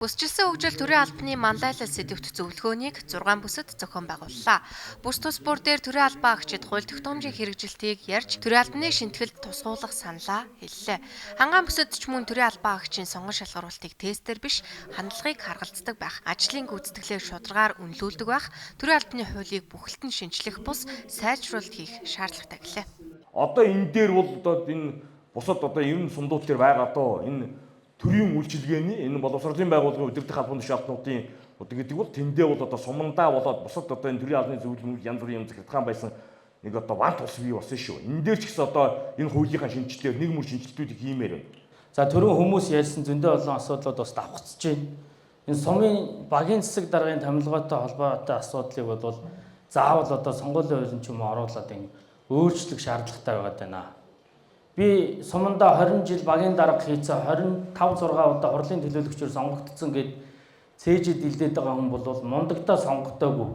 Бүсчилсэн хөгжил төрийн албаны манлайлал сэдвт зөвлөгөөнийг 6 бүсэд зохион байгууллаа. Бүс тус бүр дээр төрийн албан агчид хууль тогтоомжийн хэрэгжилтийг ярьж төрийн албаны шинэтгэлд тусгуулах саналаа хэллээ. Хангаан бүсэд ч мөн төрийн албан агчийн сонгон шалгаруултыг тестээр биш хандлагыг харгалздаг байх, ажлын гүйцэтгэлээ шударгаар үнэлүүлдэг байх, төрийн албаны хуулийг бүхэлдэн шинжлэх бус сайжруулалт хийх шаардлагатай гэлээ. Одоо энэ дээр бол одоо энэ бусад одоо ер нь сумдууд дээр байгаа доо энэ төрийн үйлчилгээний энэ боловсролын байгууллагын удирдах албаны шаардлагуудын гэдэг бол тэндээ бол одоо сумандаа болоод бусад одоо энэ төрийн албаны зөвлөмж янз бүрийн юм захиргаан байсан нэг одоо бант ус бий болсон шүү. Энэ дээр ч гэсэн одоо энэ хуулийнхаа шинжилтээр нэг мөр шинжилтүүдийг хиймээр байна. За төрийн хүмүүс ярьсан зөндөө олон асуудлууд бас давхцаж байна. Энэ сумын багийн засаг даргын томилгоотой холбоотой асуудлыг бол заавал одоо сонгуулийн хуулийн ч юм уу оруулаад ингэ өөрчлөх шаардлагатай байгаад байна. Би сумандаа 20 жил багийн дарга хийцээ 25 6 удаа хурлын төлөөлөгчөөр сонгогдсон гэд цээжид илдээд байгаа хүн бол мундагтаа сонгогдоогүй.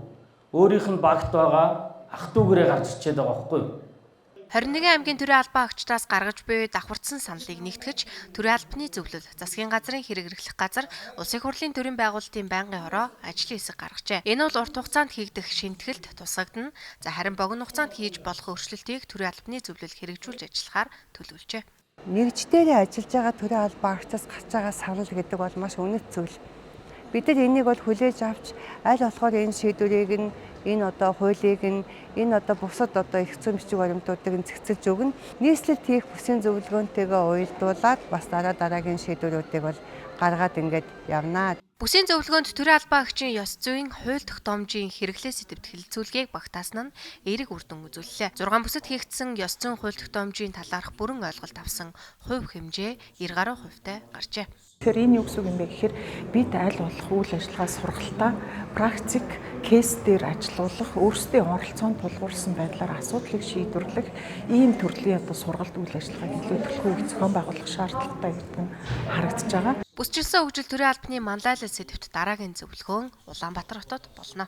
Өөрийнх нь багт байгаа ах дүүгээрээ гарч ичээд байгаа байхгүй юу? 21 аймгийн төрийн албан агчдаас гаргаж буй давхарцсан саналыг нэгтгэж төрийн албаны зөвлөл, засгийн газрын хэрэг эрхлэх газар, улсын хурлын төрийн байгуулалтын байнгын хороо ажлын хэсэг гаргажээ. Энэ бол урт хугацаанд хийгдэх шинэтгэлд тусгагдана. За харин богино хугацаанд хийж болох өөрчлөлтийг төрийн албаны зөвлөл хэрэгжүүлж ажиллахаар төлөвлөжээ. Нэгждээрээ ажиллаж байгаа төрийн албан агчдаас гарч байгаа санал гэдэг бол маш үнэт зүйл. Бид нар энийг бол хүлээж авч аль болохоор энэ шийдвэрийг нь энэ одоо хуулийг нь энэ одоо бусад одоо их зүйн бичиг баримтуудыг нь цэгцэлж өгнө. Нийслэлд хийх бүсийн зөвлөгөөнтэйгээ уялдуулаад бас дараагийн шийдвэрүүдийг бол гаргаад ингээд явнаа. Бүсийн зөвлөгөөнд төрийн албан агчийн ёс зүйн хууль тогтоомжийн хэрэглээ сэдвт хэлэлцүүлгийг багтаасан нь эерэг үр дүн үзүүллээ. 6 бүсэд хийгдсэн ёс зүйн хууль тогтоомжийн талаарх бүрэн ойлголт авсан хувь хэмжээ 90 гаруй хувьтай гарчээ. Тэгэхээр энэ юу гэсэн үг юм бэ гэхээр бид аль болох үйл ажиллагаа сургалтаа практик кейс дээр ажиллуулах, өөрсдийн оролцоонд тулгуурсан байдлаар асуудлыг шийдвэрлэх ийм төрлийн одоо сургалт үйл ажиллагааг илүү төлхөө зохион байгуулах шаардлагатай гэдэг нь харагдаж байгаа. Бүсчилсэн хөгжил төрийн албаны манлайлал сэдвт дараагийн зөвлөгөөн Улаанбаатар хотод болно.